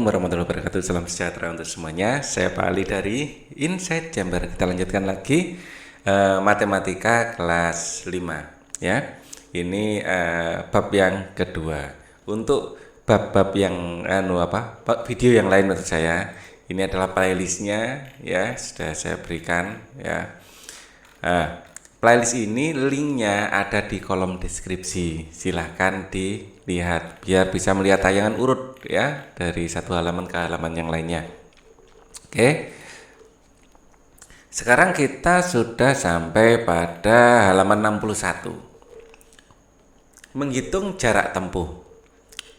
Assalamualaikum warahmatullahi wabarakatuh. Salam sejahtera untuk semuanya. Saya Pak Ali dari Insight Jember. Kita lanjutkan lagi matematika kelas 5 ya. Ini bab yang kedua. Untuk bab-bab yang video yang lain menurut saya, ini adalah playlistnya ya, sudah saya berikan ya. Playlist ini linknya ada di kolom deskripsi, silahkan dilihat biar bisa melihat tayangan urut ya, dari satu halaman ke halaman yang lainnya. Oke, sekarang kita sudah sampai pada halaman 61. Menghitung jarak tempuh.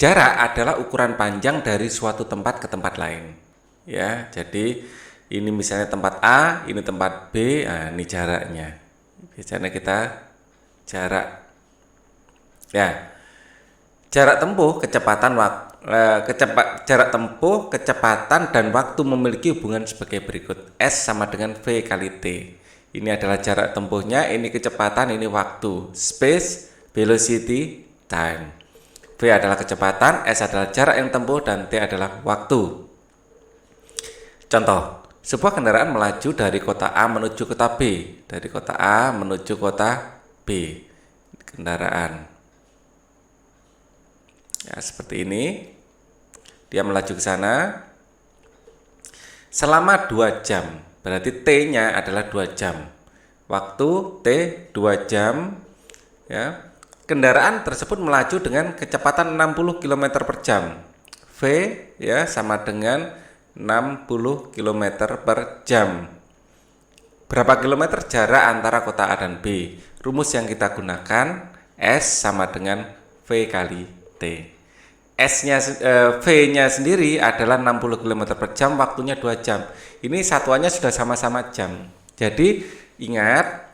Jarak adalah ukuran panjang dari suatu tempat ke tempat lain ya. Jadi ini misalnya tempat A, ini tempat B, nah ini jaraknya. Biasanya kita jarak ya, jarak tempuh kecepatan dan waktu memiliki hubungan sebagai berikut. S sama dengan V kali T. Ini adalah jarak tempuhnya, ini kecepatan, ini waktu. Space, velocity, time. V adalah kecepatan, S adalah jarak yang tempuh, dan T adalah waktu. Contoh, sebuah kendaraan melaju dari kota A menuju kota B. Dari kota A menuju kota B. Kendaraan. Ya, seperti ini. Dia melaju ke sana selama 2 jam. Berarti T-nya adalah 2 jam. Waktu T 2 jam. Ya. Kendaraan tersebut melaju dengan kecepatan 60 km per jam. V ya sama dengan 60 km per jam. Berapa kilometer jarak antara kota A dan B? Rumus yang kita gunakan S sama dengan V kali T. V-nya sendiri adalah 60 km per jam, waktunya 2 jam. Ini satuannya sudah sama-sama jam. Jadi ingat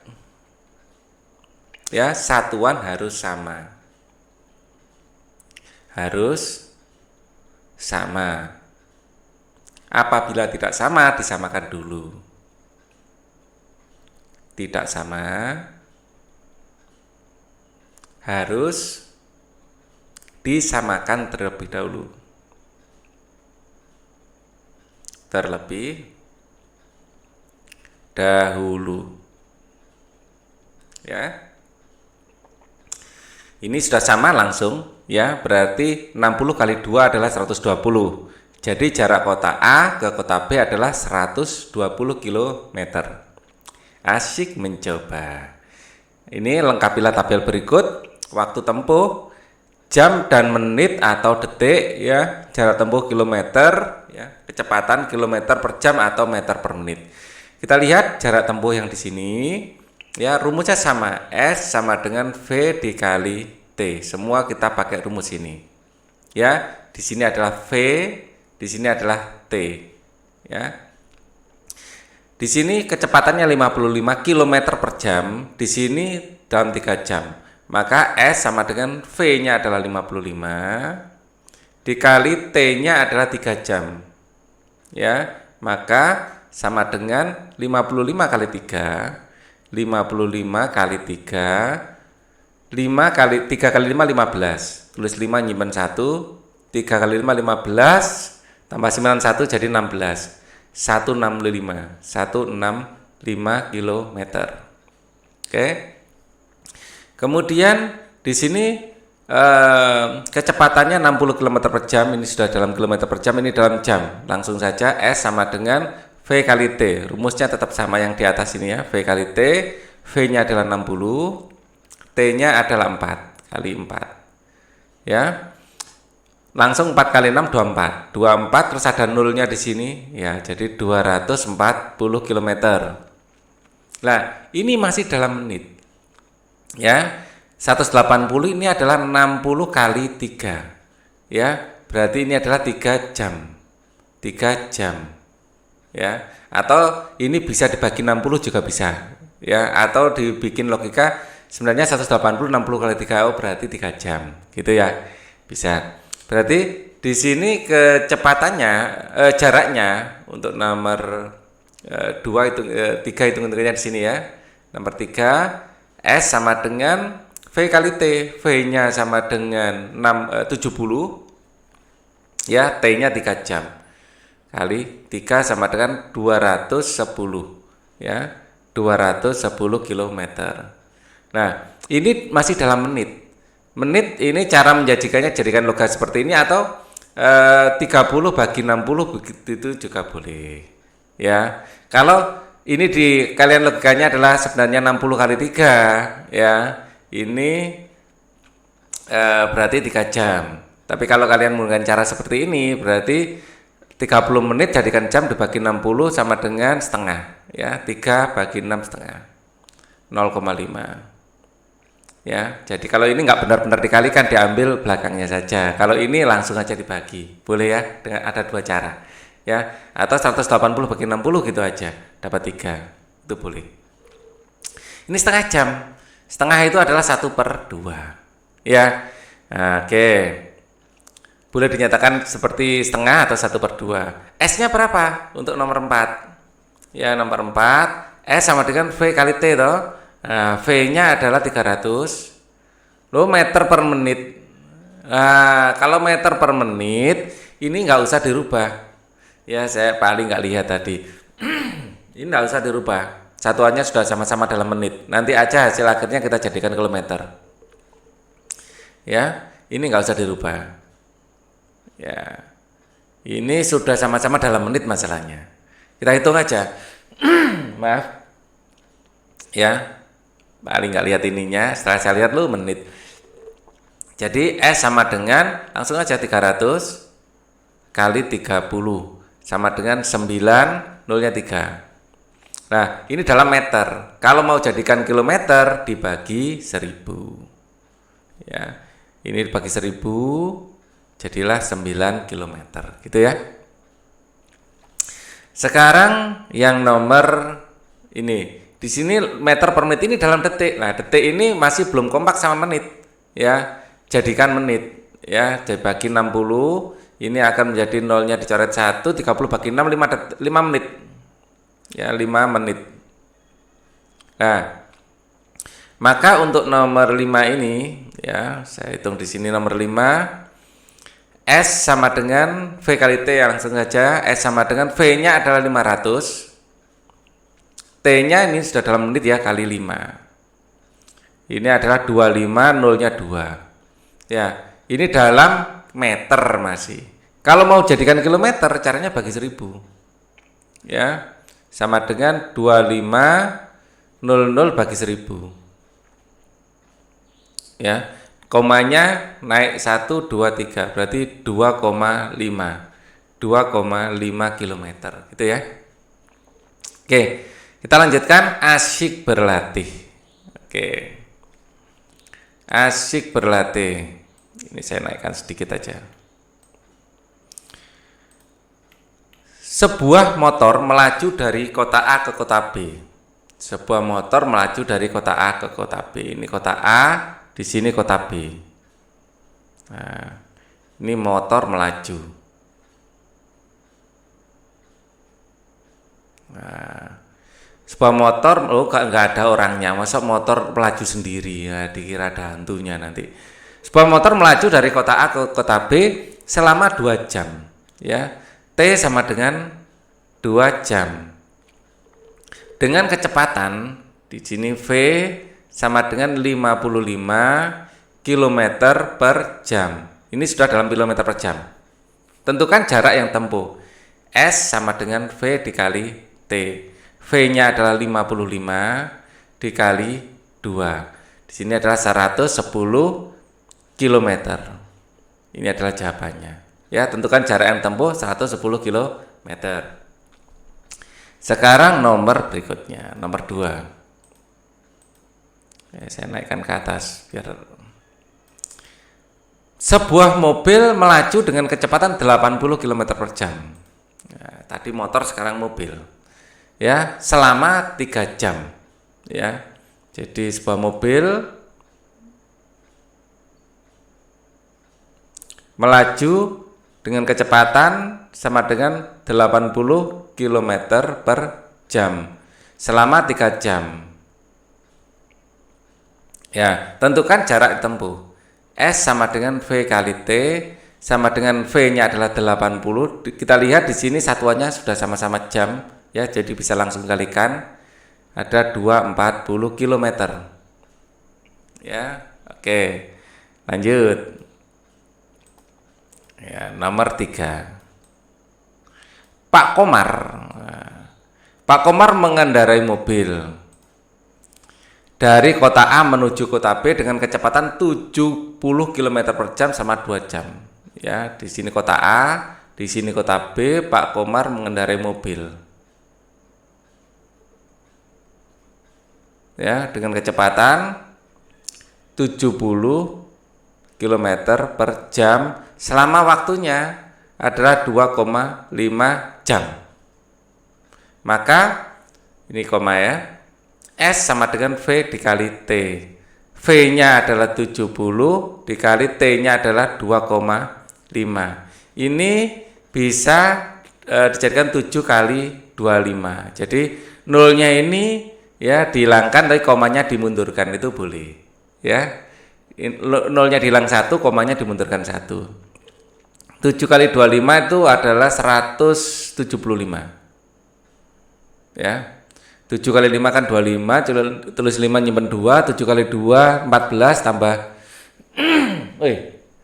ya, satuan harus sama. Harus sama. Apabila tidak sama, disamakan dulu. Tidak sama, harus disamakan terlebih dahulu. Terlebih dahulu. Ya. Ini sudah sama langsung ya, berarti 60 kali 2 adalah 120. Jadi jarak kota A ke kota B adalah 120 km. Asyik mencoba. Ini lengkapilah tabel berikut. Waktu tempuh, jam dan menit atau detik ya, jarak tempuh kilometer ya, kecepatan kilometer per jam atau meter per menit. Kita lihat jarak tempuh yang di sini ya, rumusnya sama, S sama dengan V dikali T. Semua kita pakai rumus ini. Ya, di sini adalah V, di sini adalah T. Ya. Di sini kecepatannya 55 km per jam, di sini dalam 3 jam. Maka S sama dengan V-nya adalah 55 dikali T-nya adalah 3 jam. Ya, maka sama dengan 55 kali 3. 55 kali 3. 5 kali 3 kali 5 15. Tulis 5 nyimpen 1. 3 kali 5 15. Tambah 91 jadi 16. 165 km. Oke. Kemudian di sini kecepatannya 60 km per jam, ini sudah dalam kilometer per jam, ini dalam jam. Langsung saja S sama dengan V kali T. Rumusnya tetap sama yang di atas ini ya, V kali T. V-nya adalah 60, T-nya adalah 4 kali 4. Ya. Langsung 4 kali 6 24. 24 terus ada nolnya di sini ya, jadi 240 km. Nah, ini masih dalam menit. Ya. 180 ini adalah 60 kali 3. Ya, berarti ini adalah 3 jam. 3 jam. Ya, atau ini bisa dibagi 60 juga bisa. Ya, atau dibikin logika sebenarnya 180 60 kali 3 berarti 3 jam. Gitu ya. Bisa. Berarti di sini kecepatannya jaraknya untuk nomor 2 itu 3 hitung-hitungannya di sini ya. Nomor 3 S sama dengan V kali T. V-nya sama dengan 70 Ya, T-nya 3 jam. Kali 3 sama dengan 210. Ya, 210 kilometer. Nah, ini masih dalam menit. Menit ini cara menjadikannya jadikan logam seperti ini atau 30 bagi 60 begitu juga boleh. Ya. Kalau ini di kalian logikanya adalah sebenarnya 60 kali 3 ya. Ini berarti 3 jam. Tapi kalau kalian menggunakan cara seperti ini berarti 30 menit jadikan jam dibagi 60 sama dengan setengah ya. 3 bagi 6 setengah 0,5 ya. Jadi kalau ini nggak benar-benar dikalikan, diambil belakangnya saja. Kalau ini langsung aja dibagi, boleh ya, dengan ada 2 cara ya, atau 180 bagi 60 gitu aja dapat 3, itu boleh. Ini setengah jam, setengah itu adalah 1/2 ya. Nah, oke, boleh dinyatakan seperti setengah atau 1/2. S nya berapa untuk nomor 4 ya? Nomor 4 S sama dengan V kali T toh. Nah, V-nya adalah 300 loh meter per menit. Nah, kalau meter per menit ini nggak usah dirubah ya, saya paling nggak lihat tadi. Ini nggak usah dirubah, satuannya sudah sama-sama dalam menit. Nanti aja hasil akhirnya kita jadikan kilometer ya. Ini nggak usah dirubah ya, ini sudah sama-sama dalam menit masalahnya. Kita hitung aja. Maaf ya, paling nggak lihat ininya, setelah saya lihat lu menit. Jadi S sama dengan, langsung aja 300 kali 30 sama dengan 9, nolnya 3. Nah, ini dalam meter. Kalau mau jadikan kilometer dibagi 1000 ya. Ini dibagi 1000 jadilah 9 kilometer gitu ya. Sekarang yang nomor ini, di sini meter per menit ini dalam detik. Nah, detik ini masih belum kompak sama menit ya. Jadikan menit ya, dibagi 60, ini akan menjadi nolnya dicoret 1, 30 bagi 6 5 menit. Ya, 5 menit. Nah, maka untuk nomor 5 ini ya, saya hitung di sini nomor 5. S sama dengan V kali T, langsung saja. S sama dengan V-nya adalah 500. T-nya ini sudah dalam menit ya, kali 5. Ini adalah 25, nolnya 2. Ya, ini dalam meter masih. Kalau mau jadikan kilometer, caranya bagi 1000. Ya, sama dengan 2500 bagi 1000. Ya, komanya naik 1, 2, 3, berarti 2,5. 2,5 kilometer, gitu ya. Oke, kita lanjutkan asyik berlatih. Oke. Asyik berlatih. Ini saya naikkan sedikit aja. Sebuah motor melaju dari kota A ke kota B. Sebuah motor melaju dari kota A ke kota B. Ini kota A, di sini kota B. Nah, ini motor melaju. Nah, sebuah motor, nggak ada orangnya, masa motor melaju sendiri ya, dikira ada hantunya nanti. Sebuah motor melaju dari kota A ke kota B selama 2 jam ya. T sama dengan 2 jam. Dengan kecepatan di sini V sama dengan 55 km per jam. Ini sudah dalam kilometer per jam. Tentukan jarak yang tempuh. S sama dengan V dikali T. V-nya adalah 55 dikali 2. Di sini adalah 110 km. Ini adalah jawabannya. Ya, tentukan jarak yang tempuh 110 km. Sekarang nomor berikutnya, nomor 2. Saya naikkan ke atas biar. Sebuah mobil melaju dengan kecepatan 80 km per jam. Ya, tadi motor, sekarang mobil. Ya, selama 3 jam. Ya. Jadi sebuah mobil melaju dengan kecepatan sama dengan 80 km per jam selama 3 jam. Ya, tentukan jarak tempuh. S sama dengan V kali T sama dengan V-nya adalah 80. Kita lihat di sini satuannya sudah sama-sama jam ya, jadi bisa langsung kalikan. Ada 240 km. Ya, oke. Lanjut. Ya, nomor 3. Pak Komar. Pak Komar mengendarai mobil dari kota A menuju kota B dengan kecepatan 70 km per jam sama 2 jam. Ya, di sini kota A, di sini kota B. Pak Komar mengendarai mobil ya dengan kecepatan 70 km per jam selama waktunya adalah 2,5 jam. Maka ini koma ya, S sama dengan V dikali T. V-nya adalah 70 dikali T-nya adalah 2,5. Ini bisa dijadikan 7 kali 25. Jadi nolnya ini ya dihilangkan, tapi komanya dimundurkan, itu boleh. Ya, nolnya dihilang 1, komanya dimundurkan 1. 7 kali 25 itu adalah 175. Ya. 7 kali 5 kan 25, tulis 5 nyimpen 2, 7 kali 2 14 tambah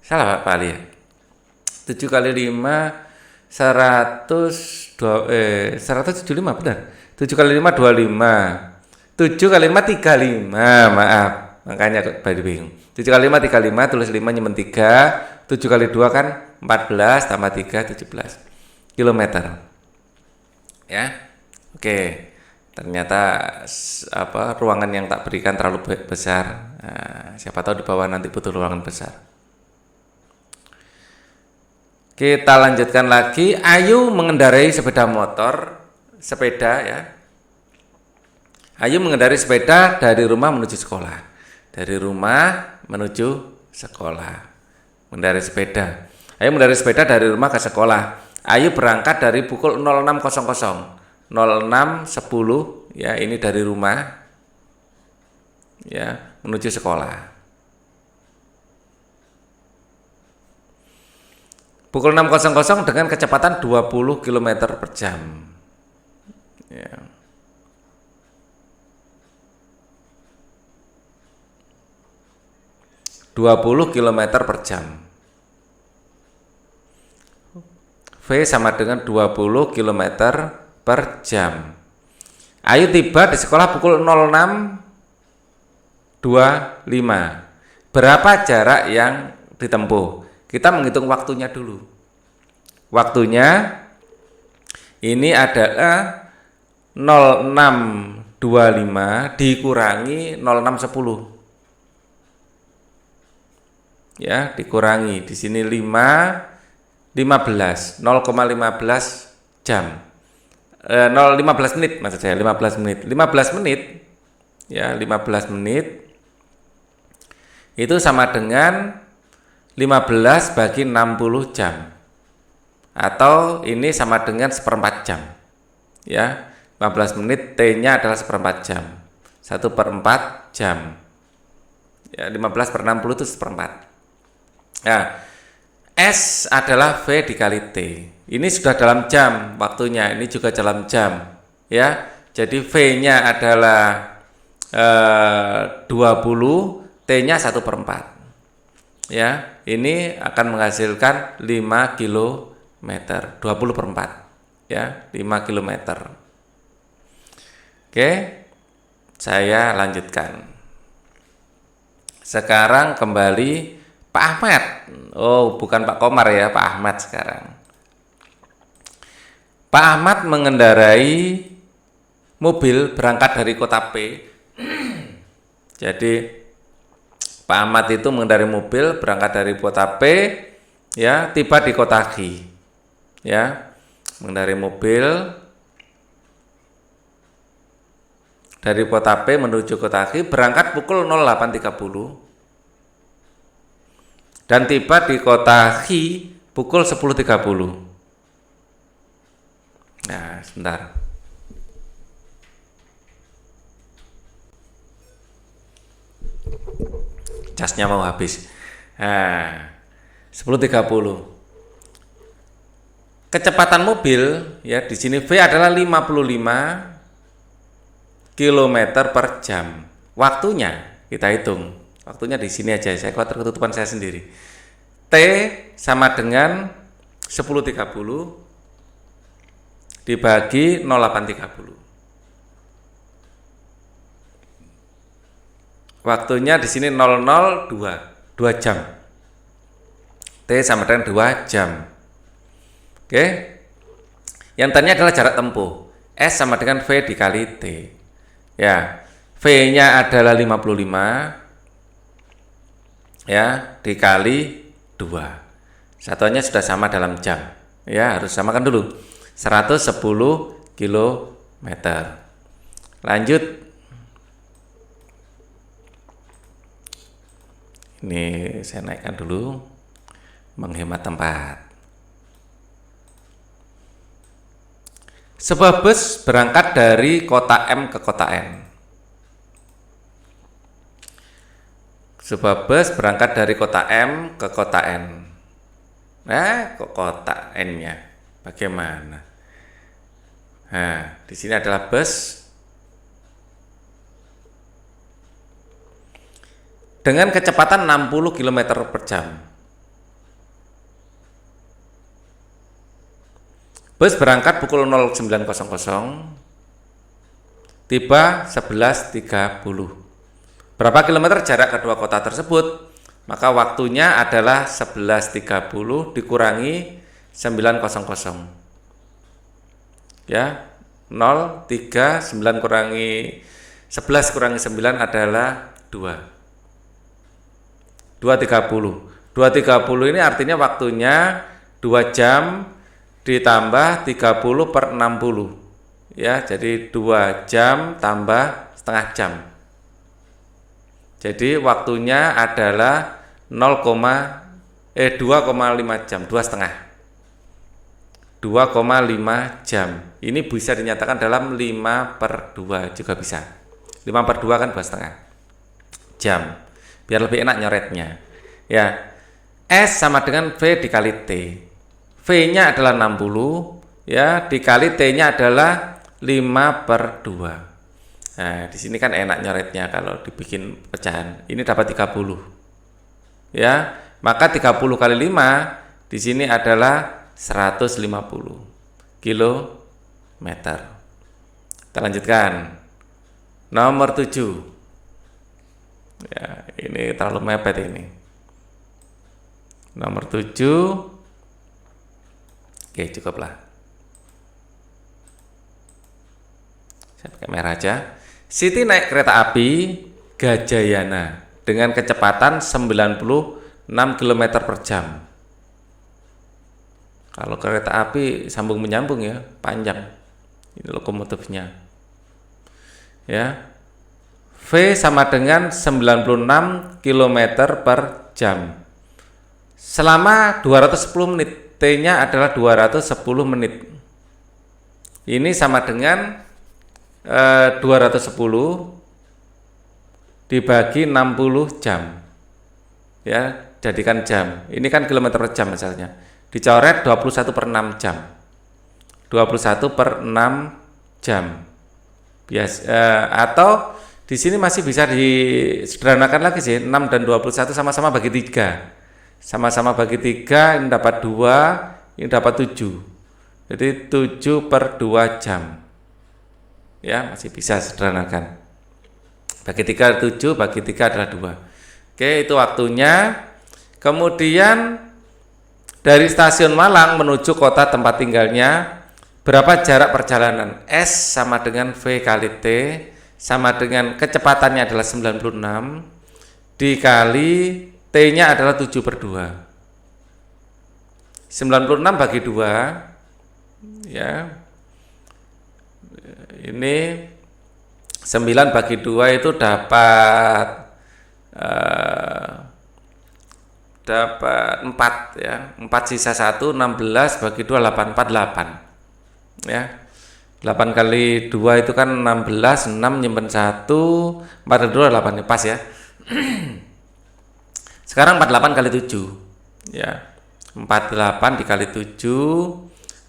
salah Pak Ali ya. 7 kali 5 175 benar. 7 kali 5 25. 7 kali 5 35, maaf. Makanya baru bingung. 7 kali 5 35, tulis 5 nyimpen 3, 7 kali 2 kan 14 tambah 3 17 km. Ya. Oke. Ternyata ruangan yang tak berikan terlalu besar. Nah, siapa tahu di bawah nanti butuh ruangan besar. Kita lanjutkan lagi. Ayu mengendarai sepeda ya. Ayu mengendarai sepeda dari rumah menuju sekolah. Dari rumah menuju sekolah. Mengendarai sepeda. Ayu mengendarai sepeda dari rumah ke sekolah. Ayu berangkat dari pukul 06.00. 06.10 ya, ini dari rumah ya menuju sekolah. Pukul 6.00 dengan kecepatan 20 km per jam. Ya. (20 km per jam). V sama dengan 20 km per jam. Ayu tiba di sekolah pukul 06.25. Berapa jarak yang ditempuh? Kita menghitung waktunya dulu. Waktunya ini adalah 06.25 dikurangi 06.10. Ya, dikurangi di sini 0,15 jam. 15 menit maksud saya, 15 menit. 15 menit ya, 15 menit itu sama dengan 15 bagi 60 jam. Atau ini sama dengan 1/4 jam. Ya, 15 menit T-nya adalah 1/4 jam. 1/4 jam. Ya, 15 per 60 itu 1/4. Nah, S adalah V dikali T. Ini sudah dalam jam waktunya, ini juga dalam jam ya. Jadi V-nya adalah 20, T-nya 1/4. Ya, ini akan menghasilkan 5 km, 20/4 ya, 5 km. Oke. Saya lanjutkan. Sekarang kembali Pak Ahmad. Oh, bukan Pak Komar ya, Pak Ahmad sekarang. Pak Ahmad mengendarai mobil berangkat dari kota P. Jadi Pak Ahmad itu mengendarai mobil berangkat dari kota P, ya, tiba di kota G. Ya, mengendarai mobil dari kota P menuju kota G, berangkat pukul 08.30 dan tiba di kota G pukul 10.30. Nah, sebentar. Casnya mau habis. Nah, 10.30. Kecepatan mobil ya di sini V adalah 55 km per jam. Waktunya kita hitung. Waktunya di sini aja. Saya khawatir ketutupan saya sendiri. T sama dengan 10.30 dibagi 08.30. Waktunya di sini 002 jam. T sama dengan 2 jam. Oke. Yang tanya adalah jarak tempuh. S sama dengan V dikali T. Ya, V-nya adalah 55 ya, dikali 2. Satuannya sudah sama dalam jam. Ya, harus samakan dulu. 110 km. Lanjut. Ini saya naikkan dulu. Menghemat tempat. Sebuah bus berangkat dari kota M ke kota N. Sebuah bus berangkat dari kota M ke kota N. Nah, ke kota N-nya bagaimana? Nah, di sini adalah bus dengan kecepatan 60 km per jam. Bus berangkat pukul 09.00, tiba 11.30. Berapa kilometer jarak kedua kota tersebut? Maka waktunya adalah 11.30 dikurangi 9.00. Ya, 0, 3, 9 kurangi 11 kurangi 9 adalah 2. 2.30. 2.30 ini artinya waktunya 2 jam ditambah 30 per 60. Ya, jadi 2 jam tambah setengah jam. Jadi waktunya adalah 2,5 jam, 2,5 jam. Ini bisa dinyatakan dalam 5/2 juga bisa. 5/2 kan 2,5 jam. Biar lebih enak nyoretnya. Ya. S sama dengan V dikali T. V-nya adalah 60 ya, dikali T-nya adalah 5/2. Nah, di sini kan enak nyoretnya kalau dibikin pecahan. Ini dapat 30. Ya, maka 30 kali 5 di sini adalah 150 km. Kita lanjutkan. Nomor 7. Ya, ini terlalu mepet ini. Nomor 7. Oke, cukuplah. Saya pakai merah aja. Siti naik kereta api Gajayana dengan kecepatan 96 km per jam. Kalau kereta api sambung menyambung ya, panjang. Ini lokomotifnya. Ya. V sama dengan 96 km per jam. Selama 210 menit. T-nya adalah 210 menit. Ini sama dengan 210 dibagi 60 jam. Ya, jadikan jam. Ini kan kilometer per jam misalnya. Dicoret 21/6 jam. 21/6 jam. Atau di sini masih bisa disederhanakan lagi sih. 6 dan 21 sama-sama bagi 3. Sama-sama bagi 3, ini dapat 2, ini dapat 7. Jadi 7/2 jam. Ya, masih bisa sederhanakan. Bagi 3 7, bagi 3 adalah 2. Oke, itu waktunya. Kemudian dari stasiun Malang menuju kota tempat tinggalnya, berapa jarak perjalanan? S sama dengan V kali T, sama dengan kecepatannya adalah 96 dikali T-nya adalah 7/2. 96 bagi 2 ya. Ini 9 bagi 2 itu dapat 4 ya. 4 sisa 1, 16 bagi 2 8, 8. Ya. 8 kali 2 itu kan 16, 6 nyimpen 1, 4 kali 2 8, pas ya. Sekarang 48 kali 7. Ya. 48 dikali 7.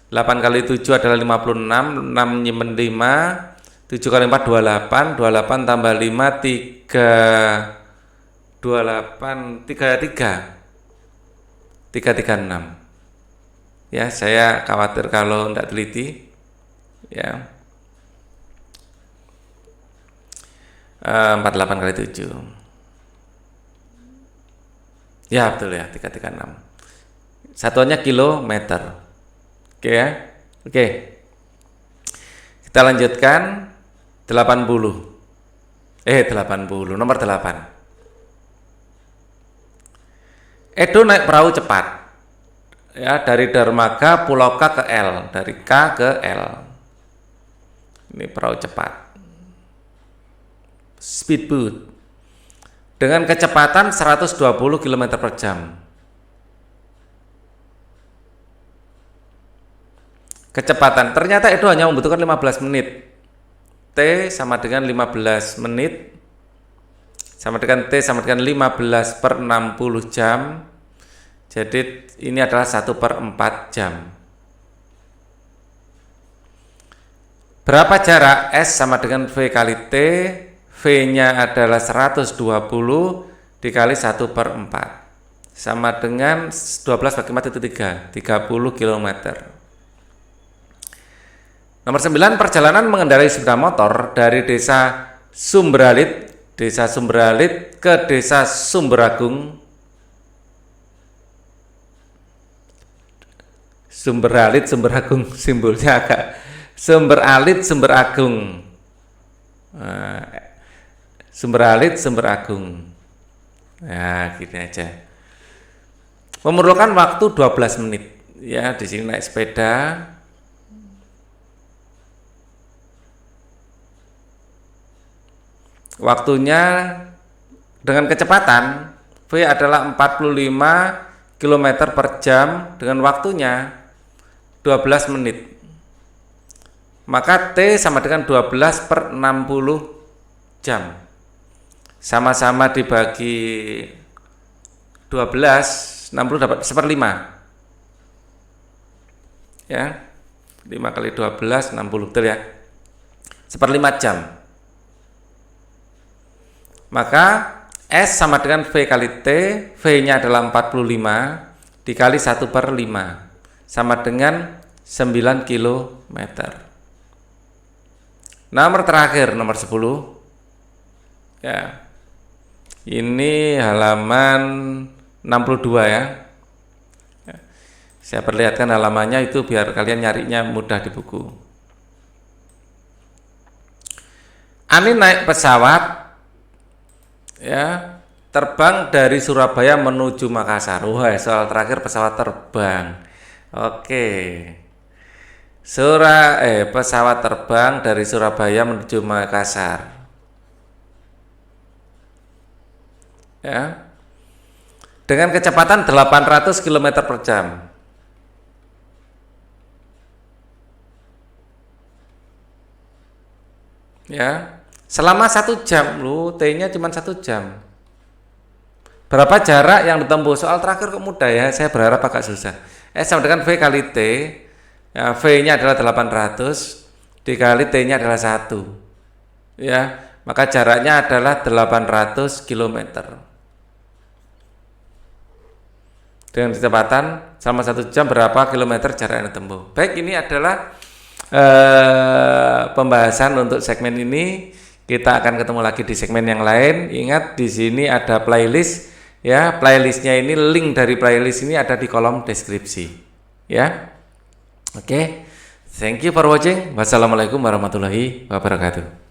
8 kali 7 adalah 56, 6 nyimpen 5, 7 kali 4 28, 28 tambah 5 3, 28, 336. Ya, saya khawatir kalau tidak teliti. Ya. 48 kali 7. Ya, betul ya, 336. Satuannya kilometer. Oke ya. Oke. Kita lanjutkan 80. 80, nomor 8. Edo naik perahu cepat. Ya, dari dermaga Pulau K ke L, dari K ke L. Ini perahu cepat. Speedboat. Dengan kecepatan 120 km per jam. Kecepatan, ternyata Edo hanya membutuhkan 15 menit. T sama dengan 15 menit sama dengan T sama dengan 15 per 60 jam. Jadi ini adalah 1 per 4 jam. Berapa jarak? S sama dengan V kali T. V nya adalah 120 dikali 1 per 4 sama dengan 12 bagi 4 itu 3, 30 km. Nomor 9, perjalanan mengendarai sepeda motor dari desa Sumberalit ke desa Sumberagung. Sumberagung simbolnya agak Sumberalit, Sumberagung. Sumberagung. Nah, gini aja. Memerlukan waktu 12 menit. Ya, di sini naik sepeda. Waktunya dengan kecepatan V adalah 45 km per jam dengan waktunya 12 menit. Maka T sama dengan 12 per 60 jam. Sama-sama dibagi 12, 60 dapat 1/5. Ya. 5 kali 12, 60, betul ya. 1/5 jam. Maka S sama dengan V kali T, V-nya adalah 45 dikali 1 per 5 sama dengan 9 km. Nomor terakhir, nomor 10. Ya. Ini halaman 62 ya. Saya perlihatkan halamannya itu biar kalian nyarinya mudah di buku. Ani naik pesawat ya, terbang dari Surabaya menuju Makassar. Wah, soal terakhir pesawat terbang. Oke. Pesawat terbang dari Surabaya menuju Makassar. Ya. Dengan kecepatan 800 km per jam. Ya. Selama 1 jam, T-nya cuma 1 jam. Berapa jarak yang ditempuh? Soal terakhir kok mudah ya, saya berharap agak susah. S sama dengan V kali T. Ya, V-nya adalah 800 dikali T-nya adalah 1. Ya, maka jaraknya adalah 800 km. Dengan kecepatan selama 1 jam berapa kilometer jarak yang ditempuh? Baik, ini adalah pembahasan untuk segmen ini. Kita akan ketemu lagi di segmen yang lain. Ingat, di sini ada playlist ya. Playlistnya ini, link dari playlist ini ada di kolom deskripsi ya. Oke. Thank you for watching. Wassalamualaikum warahmatullahi wabarakatuh.